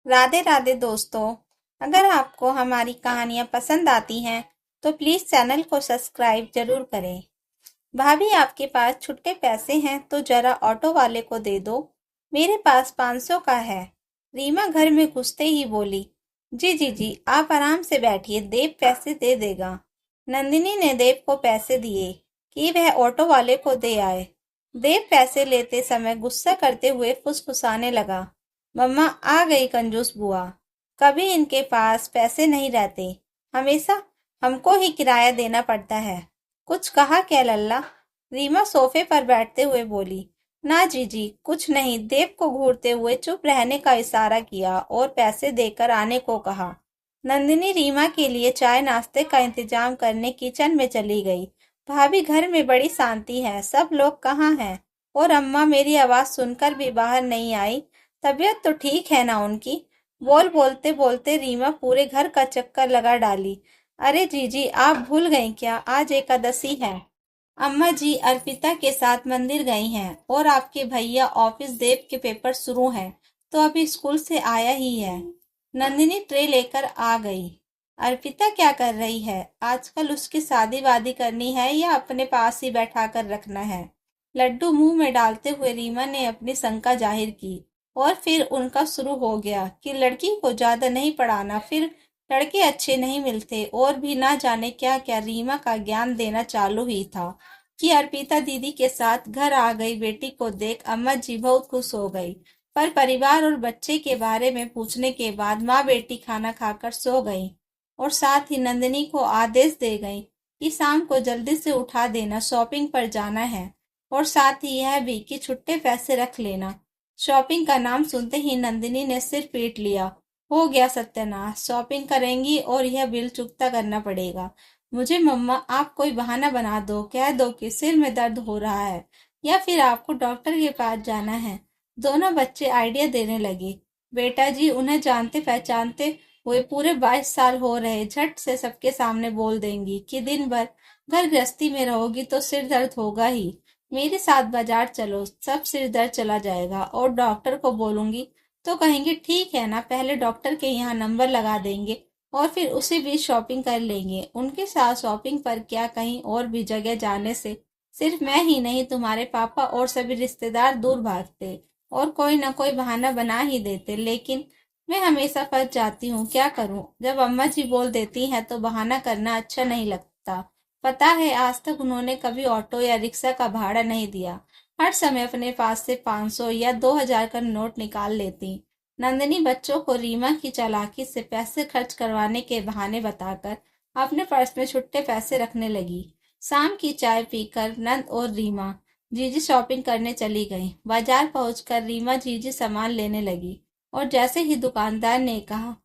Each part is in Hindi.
राधे राधे दोस्तों। अगर आपको हमारी कहानियाँ पसंद आती हैं तो प्लीज़ चैनल को सब्सक्राइब जरूर करें। भाभी, आपके पास छुट्टे पैसे हैं तो जरा ऑटो वाले को दे दो। मेरे पास 500 का है। रीमा घर में घुसते ही बोली। जी जी जी, आप आराम से बैठिए, देव पैसे दे देगा। नंदिनी ने देव को पैसे दिए कि वह ऑटो वाले को दे आए। देव पैसे लेते समय गुस्सा करते हुए फुसफुसाने लगा। मम्मा आ गई कंजूस बुआ। कभी इनके पास पैसे नहीं रहते, हमेशा हमको ही किराया देना पड़ता है। कुछ कहा क्या लल्ला? रीमा सोफे पर बैठते हुए बोली। ना जीजी, कुछ नहीं। देव को घूरते हुए चुप रहने का इशारा किया और पैसे देकर आने को कहा। नंदिनी रीमा के लिए चाय नाश्ते का इंतजाम करने किचन में चली गई। भाभी, घर में बड़ी शांति है, सब लोग कहाँ हैं? और अम्मा मेरी आवाज सुनकर भी बाहर नहीं आई। तबीयत तो ठीक है ना उनकी? बोलते बोलते रीमा पूरे घर का चक्कर लगा डाली। अरे जीजी, आप भूल गई क्या? आज एकादशी है। अम्मा जी अर्पिता के साथ मंदिर गई हैं और आपके भैया ऑफिस देव के पेपर शुरू हैं तो अभी स्कूल से आया ही है। नंदिनी ट्रे लेकर आ गई। अर्पिता क्या कर रही है? आजकल उसकी शादी वादी करनी है या अपने पास ही बैठा कर रखना है? लड्डू मुंह में डालते हुए रीमा ने अपनी शंका जाहिर की। और फिर उनका शुरू हो गया कि लड़की को ज्यादा नहीं पढ़ाना, फिर लड़के अच्छे नहीं मिलते और भी ना जाने क्या क्या। रीमा का ज्ञान देना चालू ही था कि अर्पिता दीदी के साथ घर आ गई। बेटी को देख अम्मा जी बहुत खुश हो गई। पर परिवार और बच्चे के बारे में पूछने के बाद माँ बेटी खाना खाकर सो गई और साथ ही नंदिनी को आदेश दे गई कि शाम को जल्दी से उठा देना, शॉपिंग पर जाना है। और साथ ही यह भी कि छुट्टे पैसे रख लेना। शॉपिंग का नाम सुनते ही नंदिनी ने सिर पीट लिया। हो गया सत्यानाश, शॉपिंग करेंगी और यह बिल चुकता करना पड़ेगा मुझे। मम्मा, आप कोई बहाना बना दो, कह दो कि सिर में दर्द हो रहा है या फिर आपको डॉक्टर के पास जाना है। दोनों बच्चे आइडिया देने लगे। बेटा जी, उन्हें जानते पहचानते हुए पूरे 22 साल हो रहे, झट से सबके सामने बोल देंगी कि दिन भर घर गृहस्थी में रहोगी तो सिर दर्द होगा ही। मेरे साथ बाजार चलो, सब सिर दर्द चला जाएगा। और डॉक्टर को बोलूंगी तो कहेंगे ठीक है ना, पहले डॉक्टर के यहाँ नंबर लगा देंगे और फिर उसी बीच शॉपिंग कर लेंगे। उनके साथ शॉपिंग पर क्या, कहीं और भी जगह जाने से सिर्फ मैं ही नहीं, तुम्हारे पापा और सभी रिश्तेदार दूर भागते और कोई ना कोई बहाना बना ही देते। लेकिन मैं हमेशा फंस जाती हूँ, क्या करूँ? जब अम्मा जी बोल देती हैं तो बहाना करना अच्छा नहीं लगता। पता है, आज तक उन्होंने कभी ऑटो या रिक्शा का भाड़ा नहीं दिया। हर समय अपने पास से 500 या 2000 का नोट निकाल लेती। नंदिनी बच्चों को रीमा की चालाकी से पैसे खर्च करवाने के बहाने बताकर अपने पर्स में छुट्टे पैसे रखने लगी। शाम की चाय पीकर नंद और रीमा जीजी शॉपिंग करने चली गई। बाजार पहुंचकर रीमा जीजी सामान लेने लगी और जैसे ही दुकानदार ने कहा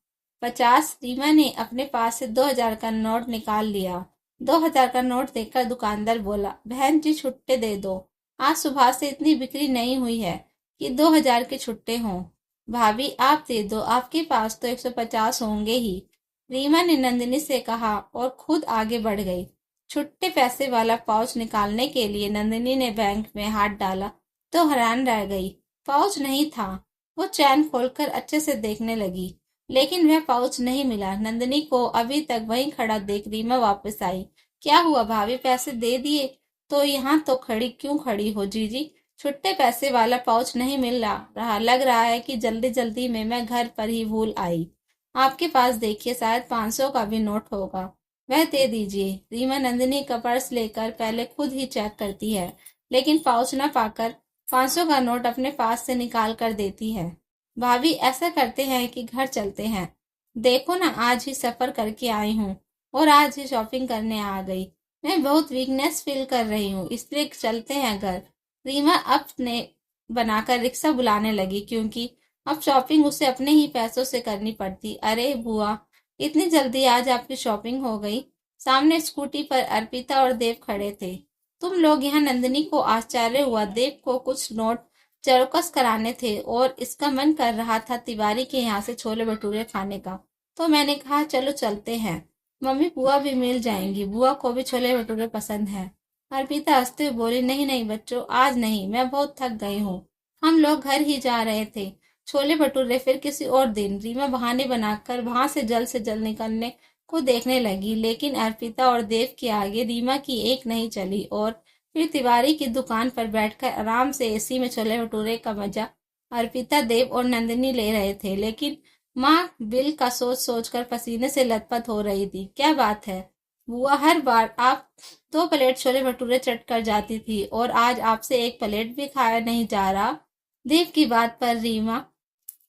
50, रीमा ने अपने पास से 2000 का नोट निकाल लिया। 2000 का नोट देखकर दुकानदार बोला, बहन जी छुट्टे दे दो। आज सुबह से इतनी बिक्री नहीं हुई है कि 2000 के छुट्टे हों। भाभी, आप दे दो, आपके पास तो 150 होंगे ही। रीमा ने नंदिनी से कहा और खुद आगे बढ़ गई। छुट्टे पैसे वाला पाउच निकालने के लिए नंदिनी ने बैंक में हाथ डाला तो हैरान रह गई। पाउच नहीं था। वो चैन खोलकर अच्छे से देखने लगी, लेकिन वह पाउच नहीं मिला। नंदिनी को अभी तक वहीं खड़ा देख रीमा वापस आई। क्या हुआ भाभी, पैसे दे दिए? तो यहाँ तो खड़ी क्यों खड़ी हो जीजी? छुट्टे पैसे वाला पाउच नहीं मिल रहा। लग रहा है कि जल्दी जल्दी में मैं घर पर ही भूल आई। आपके पास देखिए, शायद 500 का भी नोट होगा, वह दे दीजिए। रीमा नंदिनी का पर्स लेकर पहले खुद ही चेक करती है, लेकिन पाउच न पाकर 500 का नोट अपने पास से निकाल कर देती है। भाभी, ऐसा करते हैं कि घर चलते हैं। देखो ना, आज ही सफर करके आई हूँ और आज ही शॉपिंग करने आ गई। मैं बहुत वीकनेस फील कर रही हूँ, इसलिए चलते हैं घर। रीमा अपने बनाकर रिक्शा बुलाने लगी क्योंकि अब शॉपिंग उसे अपने ही पैसों से करनी पड़ती। अरे बुआ, इतनी जल्दी आज आपकी शॉपिंग हो गई? सामने स्कूटी पर अर्पिता और देव खड़े थे। तुम लोग यहाँ? नंदिनी को आश्चर्य हुआ। देव को कुछ नोट चौकस कराने थे और इसका मन कर रहा था तिवारी के यहाँ से छोले भटूरे खाने का, तो मैंने कहा चलो चलते हैं। मम्मी, बुआ भी मिल जाएंगी, बुआ को भी छोले भटूरे पसंद है। अर्पिता हंसते हुए बोली, नहीं नहीं बच्चों, आज नहीं, मैं बहुत थक गई हूँ। हम लोग घर ही जा रहे थे, छोले भटूरे फिर किसी और दिन। रीमा बहाने बनाकर वहां से जल्द निकलने को देखने लगी, लेकिन अर्पिता और देव के आगे रीमा की एक नहीं चली। और फिर तिवारी की दुकान पर बैठकर आराम से एसी में छोले भटूरे का मजा अर्पिता, देव और नंदिनी ले रहे थे। लेकिन माँ बिल का सोच सोच कर पसीने से लथपथ हो रही थी। क्या बात है बुआ, हर बार आप 2 प्लेट छोले भटूरे चट कर जाती थी और आज आपसे 1 प्लेट भी खाया नहीं जा रहा। देव की बात पर रीमा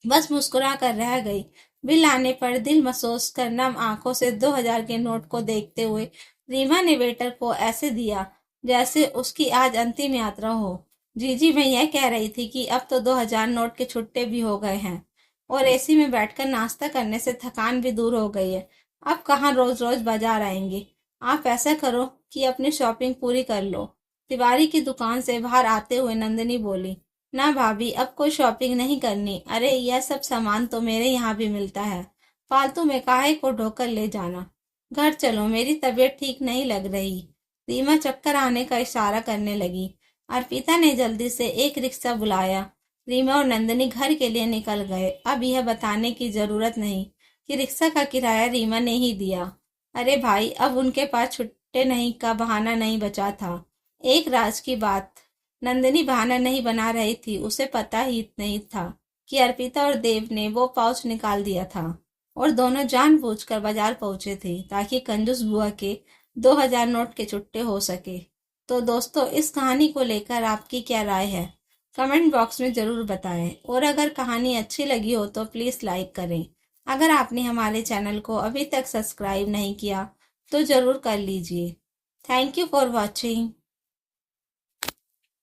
बस मुस्कुरा कर रह गई। बिल आने पर दिल महसूस कर नम आंखों से 2000 के नोट को देखते हुए रीमा ने वेटर को ऐसे दिया जैसे उसकी आज अंतिम यात्रा हो। जी मैं यह कह रही थी कि अब तो 2000 नोट के छुट्टे भी हो गए हैं और एसी में बैठकर नाश्ता करने से थकान भी दूर हो गई है। अब कहाँ रोज रोज बाजार आएंगे। आप ऐसा करो कि अपनी शॉपिंग पूरी कर लो। तिवारी की दुकान से बाहर आते हुए नंदिनी बोली। ना भाभी, अब कोई शॉपिंग नहीं करनी। अरे यह सब सामान तो मेरे यहाँ भी मिलता है, फालतू में काहे को ढोकर ले जाना। घर चलो, मेरी तबीयत ठीक नहीं लग रही। रीमा चक्कर आने का इशारा करने लगी। अर्पिता ने जल्दी से एक रिक्शा बुलाया। रीमा और नंदिनी घर के लिए निकल गए। अब यह बताने की जरूरत नहीं कि रिक्शा का किराया रीमा ने ही दिया। अरे भाई, अब उनके पास छुट्टे नहीं का बहाना नहीं बचा था। एक राज की बात, नंदिनी बहाना नहीं बना रही थी। उसे पता ही नहीं था कि अर्पिता और देव ने वो पाउच निकाल दिया था और दोनों जानबूझकर बाजार पहुंचे थे ताकि कंजूस बुआ के 2000 नोट के छुट्टे हो सके। तो दोस्तों, इस कहानी को लेकर आपकी क्या राय है, कमेंट बॉक्स में जरूर बताएं। और अगर कहानी अच्छी लगी हो तो प्लीज लाइक करें। अगर आपने हमारे चैनल को अभी तक सब्सक्राइब नहीं किया तो जरूर कर लीजिए। Thank you for watching.